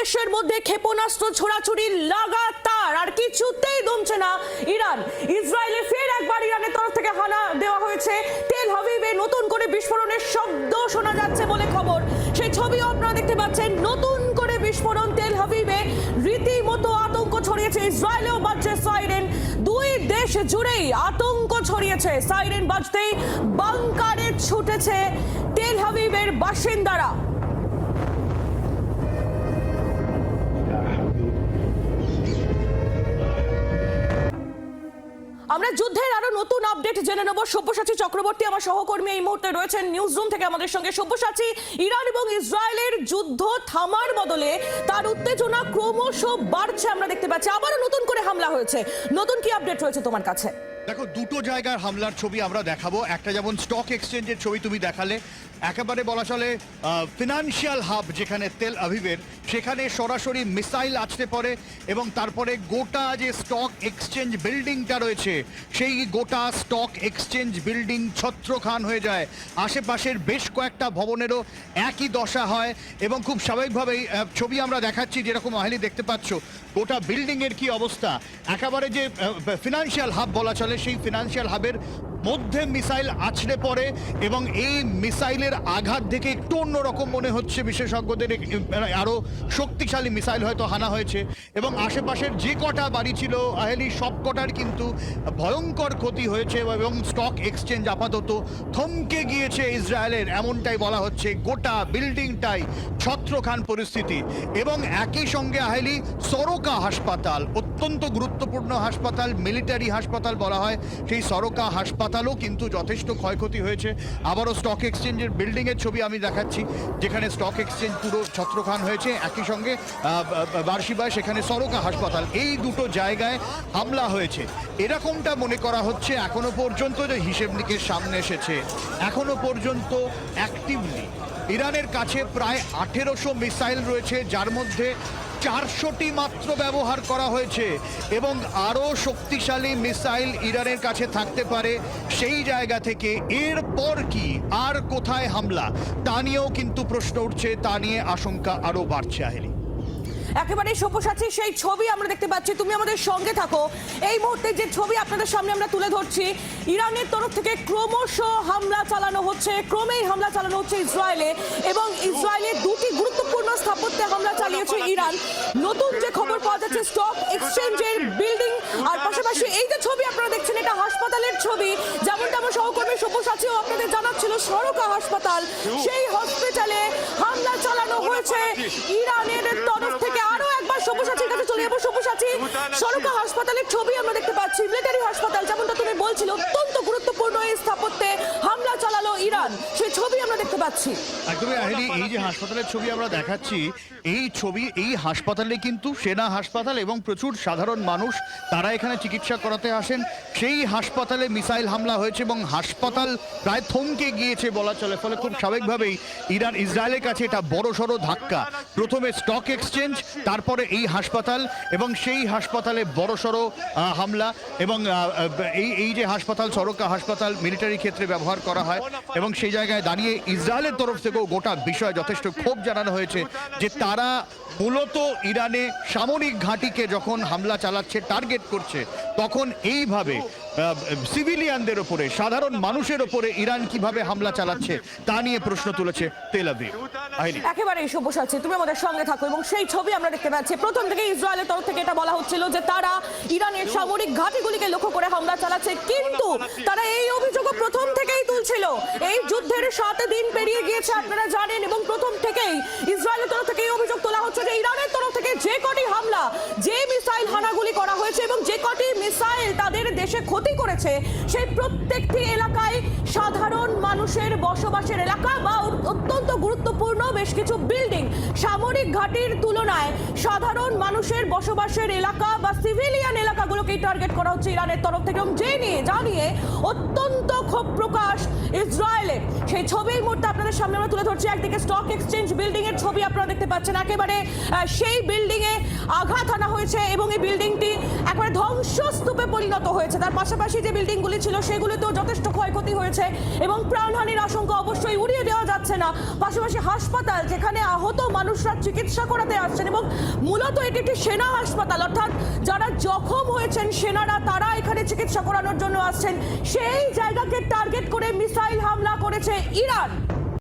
দেশের মধ্যে ক্ষেপণাস্ত্র ছোড়াছুড়ি লাগাতার, আর কিছুতেই দমছে না ইরান। ইসরায়েলে ফের একবার ইরানের তরফ থেকে হানা দেওয়া হয়েছে। তেল আভিভে নতুন করে বিস্ফোরণের শব্দ শোনা যাচ্ছে বলে খবর। সেই ছবিও আপনারা দেখতে পাচ্ছেন। নতুন করে বিস্ফোরণ তেল আভিভে, রীতিমতো আতঙ্ক ছড়িয়েছে। ইসরায়েলেও বাজছে সাইরেন, দুই দেশ জুড়েই আতঙ্ক ছড়িয়েছে। সাইরেন বাজতেই বাংকারে ছুটেছে তেল আভিভের বাসিন্দারা। আমরা যুদ্ধের আরো নতুন আপডেট জেনে নেব। সব্যসাচী চক্রবর্তী আমার সহকর্মী এই মুহূর্তে রয়েছেন নিউজ রুম থেকে আমাদের সঙ্গে। সব্যসাচী, ইরান এবং ইসরায়েলের যুদ্ধ থামার বদলে তার উত্তেজনা ক্রমশ বাড়ছে আমরা দেখতে পাচ্ছি। আবারও নতুন করে হামলা হয়েছে, নতুন কি আপডেট রয়েছে তোমার কাছে? দেখো, দুটো জায়গার হামলার ছবি আমরা দেখাবো। একটা যেমন স্টক এক্সচেঞ্জের ছবি তুমি দেখালে, একেবারে বলা চলে ফিনান্সিয়াল হাব যেখানে তেল আভিভের, সেখানে সরাসরি মিসাইল আছড়ে পড়ে এবং তারপরে গোটা যে স্টক এক্সচেঞ্জ বিল্ডিংটা রয়েছে সেই গোটা স্টক এক্সচেঞ্জ বিল্ডিং ছত্রখান হয়ে যায়। আশেপাশের বেশ কয়েকটা ভবনেরও একই দশা হয় এবং খুব স্বাভাবিকভাবেই ছবি আমরা দেখাচ্ছি যেরকম আহলি দেখতে পাচ্ছ গোটা বিল্ডিংয়ের কি অবস্থা। একেবারে যে ফিনান্সিয়াল হাব বলা চলে সেই ফিনান্সিয়াল হাবের মধ্যে মিসাইল আছড়ে পড়ে এবং এই মিসাইলের আঘাত দেখে একটু অন্যরকম মনে হচ্ছে বিশেষজ্ঞদের, আরও শক্তিশালী মিসাইল হয়তো হানা হয়েছে এবং আশেপাশের যে কটা বাড়ি ছিল আহেলি সব কটার কিন্তু ভয়ঙ্কর ক্ষতি হয়েছে এবং স্টক এক্সচেঞ্জ আপাতত থমকে গিয়েছে ইসরায়েলের, এমনটাই বলা হচ্ছে। গোটা বিল্ডিংটাই ছত্রখান পরিস্থিতি এবং একই সঙ্গে আহেলি সরোকা হাসপাতাল, অত্যন্ত গুরুত্বপূর্ণ হাসপাতাল, মিলিটারি হাসপাতাল বলা হয়, সেই সরোকা হাসপাতালও কিন্তু যথেষ্ট ক্ষয়ক্ষতি হয়েছে। আবারও স্টক এক্সচেঞ্জের বিল্ডিংয়ের ছবি আমি দেখাচ্ছি যেখানে স্টক এক্সচেঞ্জ পুরো ছত্রখান হয়েছে। একই সঙ্গে বার্শিবায় সেখানে সরোকা হাসপাতাল, এই দুটো জায়গায় হামলা হয়েছে এরকমটা মনে করা হচ্ছে। এখনো পর্যন্ত যে হিসেব নিকেশ সামনে এসেছে, এখনো পর্যন্ত অ্যাক্টিভলি ইরানের কাছে প্রায় 1800 মিসাইল রয়েছে, যার মধ্যে 400টি মাত্র ব্যবহার করা হয়েছে এবং আরও শক্তিশালী মিসাইল ইরানের কাছে থাকতে পারে। সেই জায়গা থেকে এরপর কি আর কোথায় হামলা তা নিয়েও কিন্তু প্রশ্ন উঠছে, তা নিয়ে আশঙ্কা আরও বাড়ছে আহেলি। একেবারে সব্যসাচী সেই ছবি আমরা দেখতে পাচ্ছি, তুমি আমাদের সঙ্গে থাকো। এই মুহূর্তে যে ছবি আপনাদের সামনে আমরা তুলে ধরছি, ইরানের তরফ থেকে ক্রমশ হামলা চালানো হচ্ছে, ক্রমেই হামলা চালানো হচ্ছে ইসরায়েলে এবং ইসরায়েলের দুটি গুরুত্বপূর্ণ স্থাপত্যে হামলা চালিয়েছে ইরান। নতুন যে খবর পাওয়া যাচ্ছে স্টক এক্সচেঞ্জের বিল্ডিং, আর পাশাপাশি এই যে ছবি আপনারা দেখছেন এটা হাসপাতালের ছবি, যেমনটা আমার সহকর্মী সব্যসাচীও আপনাদের জানাচ্ছিল, সরোকা হাসপাতাল, সেই হসপিটালে হামলা চালানো হয়েছে ইরানের তরফ থেকে। আরো একবার সব্যসাচীর কাছে চলে যাবো। সব্যসাচী, সরোকা হাসপাতালের ছবি আমরা দেখতে পাচ্ছি, মিলিটারি হাসপাতাল যেমনটা তুমি বলছিলে, অত্যন্ত গুরুত্বপূর্ণ এই স্থাপত্যে হামলা চালালো ইরান, সেই ছবি আমরা দেখতে পাচ্ছি। একদমই আহেলি, এই যে হাসপাতালের ছবি আমরা দেখাচ্ছি, এই ছবি এই হাসপাতালে কিন্তু সেনা হাসপাতাল এবং প্রচুর সাধারণ মানুষ তারা এখানে চিকিৎসা করাতে আসেন। সেই হাসপাতালে মিসাইল হামলা হয়েছে এবং হাসপাতাল প্রায় থমকে গিয়েছে বলা চলে। ফলে খুব স্বাভাবিকভাবেই ইরান ইসরায়েলের কাছে এটা বড়সড় ধাক্কা। প্রথমে স্টক এক্সচেঞ্জ, তারপরে এই হাসপাতাল এবং সেই হাসপাতালে বড়সড় হামলা এবং এই যে হাসপাতাল সরোকা হাসপাতাল মিলিটারি ক্ষেত্রে ব্যবহার করা হয় এবং সেই জায়গায় দাঁড়িয়ে ইসরায়েলের তরফ থেকেও গোটা বিষয় যথেষ্ট ক্ষোভ জানানো হয়েছে যে তারা মূলত ইরানে সামরিক ঘাঁটিকে যখন হামলা চালাচ্ছে, টার্গেট করছে, তখন এইভাবে সিভিলিয়ানদের ওপরে, সাধারণ মানুষের ওপরে ইরান কিভাবে হামলা চালাচ্ছে তা নিয়ে প্রশ্ন তুলেছে তেল আভিভ। একেবারে সব্যসাচী, তুমি আমাদের সঙ্গে থাকো এবং সেই ছবি আমরা দেখতে পাচ্ছি। প্রথম থেকে ইসরায়েলের তরফ থেকে এটা বলা হচ্ছিল যে তারা ইরানের সামরিক ঘাঁটিগুলিকে লক্ষ্য করে হামলা চালাচ্ছে, কিন্তু তারা এই অভিযোগও প্রথম থেকেই তুলছিল। এই যুদ্ধের 7 দিন পেরিয়ে গিয়েছে আপনারা জানেন এবং প্রথম থেকেই ইসরায়েলের তরফ থেকে এই অভিযোগ তোলা হচ্ছে যে ইরানের তরফ থেকে যে কটি হামলা, যে মিসাইল হানাগুলি করা হয়েছে এবং যে কটি মিসাইল তাদের দেশে ক্ষতি করেছে, সেই প্রত্যেকটি এলাকায় সাধারণ মানুষের বসবাসের এলাকা বা অত্যন্ত গুরুত্বপূর্ণ বেশ কিছু বিল্ডিং, সামরিক ঘাঁটির তুলনায় সাধারণ মানুষের বসবাসের এলাকা বা সিভিলিয়ান এলাকাগুলোকেই টার্গেট করা হচ্ছে ইরানের তরফ থেকে এবং জানিয়ে অত্যন্ত ক্ষোভ প্রকাশ ইসরায়েলের। সেই ছবির মুহূর্তে আপনাদের সামনে আমরা তুলে ধরছি। একদিকে স্টক এক্সচেঞ্জ বিল্ডিং এর ছবি আপনারা দেখতে পাচ্ছেন, একেবারে সেই বিল্ডিং এ আঘাত আনা হয়েছে এবং এই বিল্ডিংটি একবারে ধ্বংসস্তূপে পরিণত হয়েছে। তার পাশাপাশি যে বিল্ডিংগুলি ছিল সেগুলিতেও যথেষ্ট ক্ষয়ক্ষতি হয়েছে এবং প্রাণহানির আশঙ্কা অবশ্যই উড়িয়ে দেওয়া যাচ্ছে না। পাশাপাশি হাসপাতাল যেখানে আহত মানুষরা চিকিৎসা করাতে আসছেন, এবং মূলত এটি একটি সেনা হাসপাতাল, অর্থাৎ যারা জখম হয়েছেন সেনারা তারা এখানে চিকিৎসা করানোর জন্য আসছেন, সেই জায়গাকে টার্গেট করে মিসাইল হামলা করেছে ইরান।